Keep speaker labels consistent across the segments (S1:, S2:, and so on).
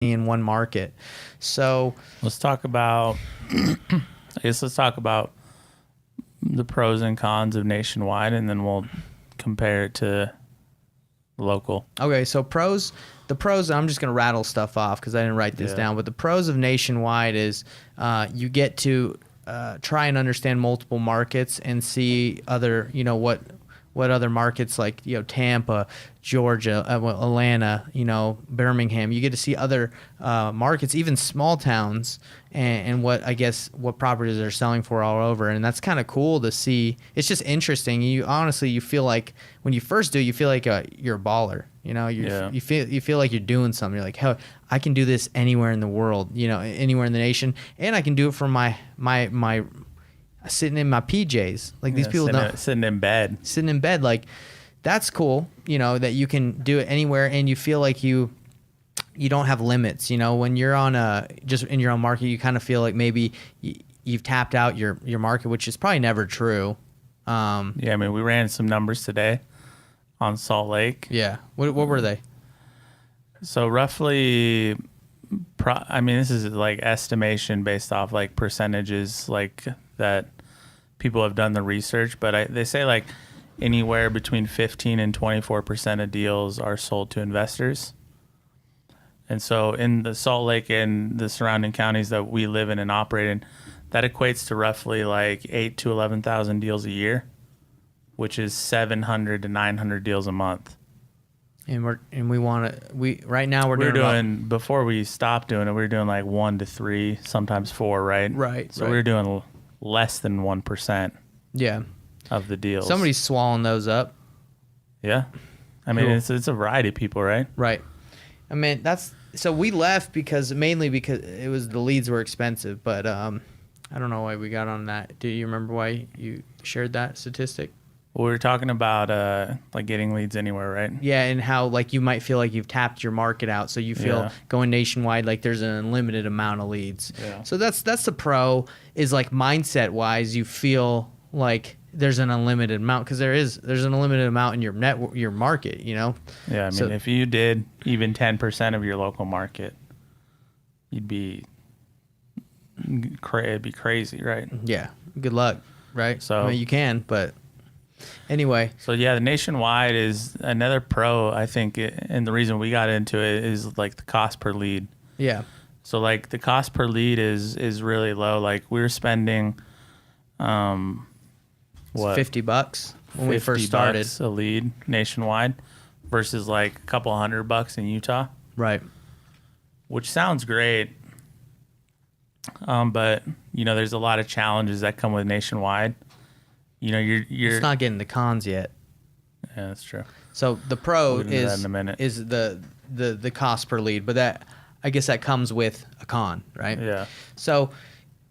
S1: in one market. So
S2: let's talk about the pros and cons of nationwide, and then we'll compare it to local.
S1: Okay, so the pros, I'm just going to rattle stuff off because I didn't write this down, but the pros of nationwide is you get to try and understand multiple markets and see other, what other markets like, Tampa, Georgia, Atlanta, Birmingham. You get to see other markets, even small towns, and what properties they're selling for all over. And that's kind of cool to see. It's just interesting. You feel like when you first do, you feel like you're a baller. You feel like you're doing something. You're like, hell, I can do this anywhere in the world, anywhere in the nation, and I can do it from my sitting in my PJs. Like these people
S2: sitting in bed.
S1: Like that's cool. That you can do it anywhere, and you feel like you don't have limits. When you're on just in your own market, you kind of feel like maybe you've tapped out your market, which is probably never true.
S2: I mean, we ran some numbers today on Salt Lake.
S1: Yeah. What were they?
S2: So roughly, this is like estimation based off like percentages, like that people have done the research, but they say like anywhere between 15 and 24% of deals are sold to investors. And so in the Salt Lake and the surrounding counties that we live in and operate in, that equates to roughly like 8 to 11,000 deals a year, which is 700 to 900 deals a month.
S1: And right now we're doing
S2: before we stopped doing it, we were doing like 1 to 3, sometimes 4, right?
S1: Right.
S2: So we were doing less than 1%.
S1: Yeah.
S2: Of the deals.
S1: Somebody's swallowing those up.
S2: Yeah. I mean, it's a variety of people, right?
S1: Right. I mean, so we left mainly because it was the leads were expensive, but I don't know why we got on that. Do you remember why you shared that statistic?
S2: Well, we were talking about like getting leads anywhere, right?
S1: Yeah, and how like you might feel like you've tapped your market out, so you feel going nationwide like there's an unlimited amount of leads.
S2: Yeah.
S1: So that's the pro is like mindset wise, you feel like there's an unlimited amount because there's an unlimited amount in your market,
S2: Yeah, I mean, if you did even 10% of your local market, it'd be crazy, right?
S1: Yeah. Good luck, right?
S2: So
S1: I mean, you can, but anyway.
S2: So yeah, the nationwide is another pro, I think, and the reason we got into it is like the cost per lead.
S1: Yeah.
S2: So like the cost per lead is really low. Like we were spending,
S1: $50 when we first started
S2: a lead nationwide versus like a couple $100 in Utah.
S1: Right.
S2: Which sounds great. But there's a lot of challenges that come with nationwide. You're
S1: it's not getting the cons yet.
S2: Yeah, that's true.
S1: So the pro is the cost per lead, but that I guess that comes with a con, right?
S2: Yeah. So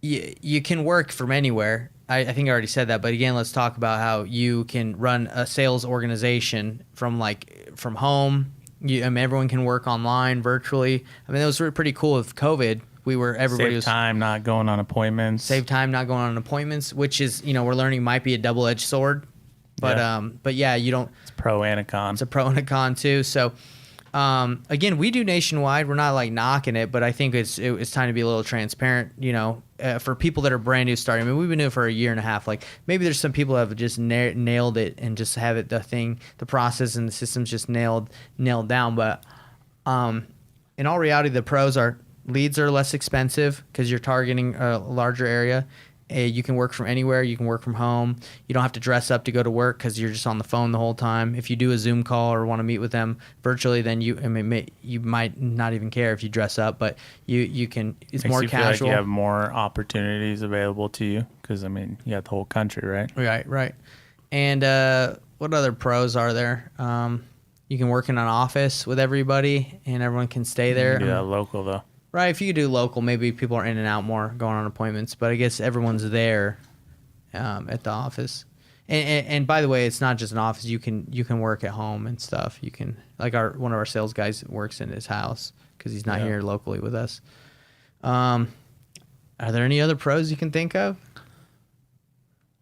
S1: you can work from anywhere. I think I already said that, but again, let's talk about how you can run a sales organization from home. Everyone can work online, virtually. I mean, that was pretty cool with COVID.
S2: Save time not going on appointments,
S1: which is, we're learning might be a double-edged sword. But yeah, you don't.
S2: It's pro and a con.
S1: It's a pro and a con too. So again, we do nationwide. We're not like knocking it, but I think it's time to be a little transparent, for people that are brand new starting. I mean, we've been doing it for a year and a half. Like maybe there's some people that have just nailed it and just have it, the process and the system's just nailed down. But in all reality, the pros are leads are less expensive because you're targeting a larger area. You can work from anywhere. You can work from home. You don't have to dress up to go to work because you're just on the phone the whole time. If you do a Zoom call or want to meet with them virtually, then you might not even care if you dress up, but you can. It's more casual.
S2: Feel like you have more opportunities available to you because you got the whole country, right?
S1: Right. And what other pros are there? You can work in an office with everybody, and everyone can stay there.
S2: You can do that local though.
S1: Right, if you do local, maybe people are in and out more, going on appointments. But I guess everyone's there at the office. And by the way, it's not just an office. You can work at home and stuff. You can one of our sales guys works in his house because he's not here locally with us. Are there any other pros you can think of?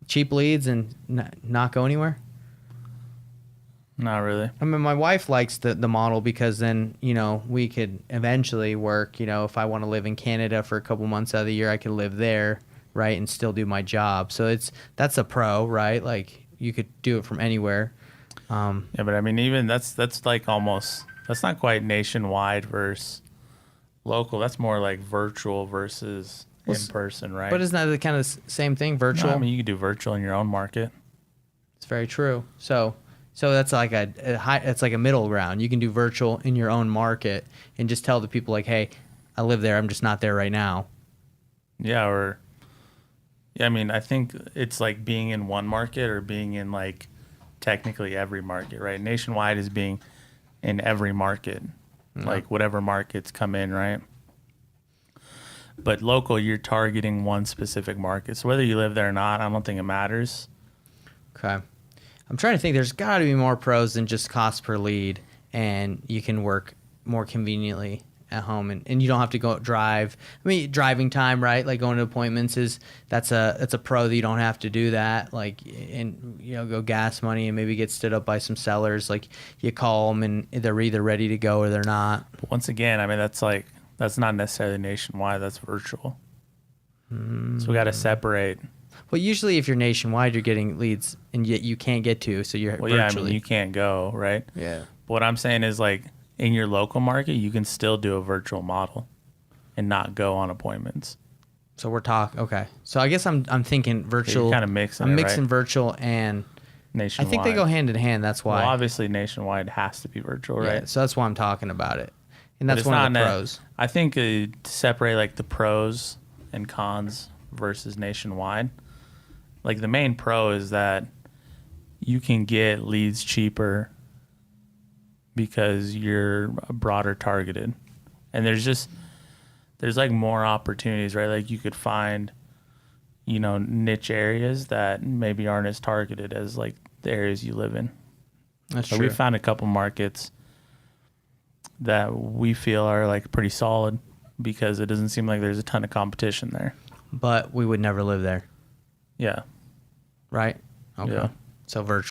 S1: Cheap leads and not go anywhere.
S2: Not really.
S1: I mean, my wife likes the model because then, we could eventually work, if I want to live in Canada for a couple months out of the year, I could live there, right, and still do my job. So that's a pro, right? Like you could do it from anywhere.
S2: Yeah, but I mean, even that's like almost, that's not quite nationwide versus local. That's more like virtual versus in person, right?
S1: But isn't that the kind of same thing, virtual?
S2: No, I mean, you could do virtual in your own market.
S1: It's very true. So that's like it's like a middle ground. You can do virtual in your own market and just tell the people like, hey, I live there. I'm just not there right now.
S2: Yeah, I mean, I think it's like being in one market or being in like technically every market, right? Nationwide is being in every market, like whatever markets come in, right? But local, you're targeting one specific market. So whether you live there or not, I don't think it matters.
S1: Okay. I'm trying to think. There's got to be more pros than just cost per lead, and you can work more conveniently at home, and you don't have to go drive. I mean, driving time, right? Like going to appointments that's a pro that you don't have to do that. Like, and go gas money and maybe get stood up by some sellers. Like you call them and they're either ready to go or they're not.
S2: But once again, I mean, that's not necessarily nationwide. That's virtual. So we got to separate.
S1: Well, usually if you're nationwide, you're getting leads and yet you can't get to, so you're virtually.
S2: Yeah, I mean, you can't go, right?
S1: Yeah.
S2: But what I'm saying is like in your local market, you can still do a virtual model and not go on appointments.
S1: So we're talking, okay. So I guess I'm thinking virtual.
S2: You're kind of mixing
S1: I'm
S2: it,
S1: mixing
S2: right?
S1: virtual and
S2: Nationwide.
S1: I think they go hand in hand. That's why.
S2: Well, obviously nationwide has to be virtual,
S1: Yeah,
S2: right?
S1: so that's why I'm talking about it. And that's
S2: But it's
S1: one of the
S2: not
S1: pros.
S2: I think to separate like the pros and cons versus nationwide, like the main pro is that you can get leads cheaper because you're broader targeted. And there's like more opportunities, right? Like you could find, niche areas that maybe aren't as targeted as like the areas you live in.
S1: That's
S2: So
S1: true.
S2: we found a couple markets that we feel are like pretty solid because it doesn't seem like there's a ton of competition there.
S1: But we would never live there,
S2: Yeah.
S1: right? Okay.
S2: Yeah.
S1: So virtual.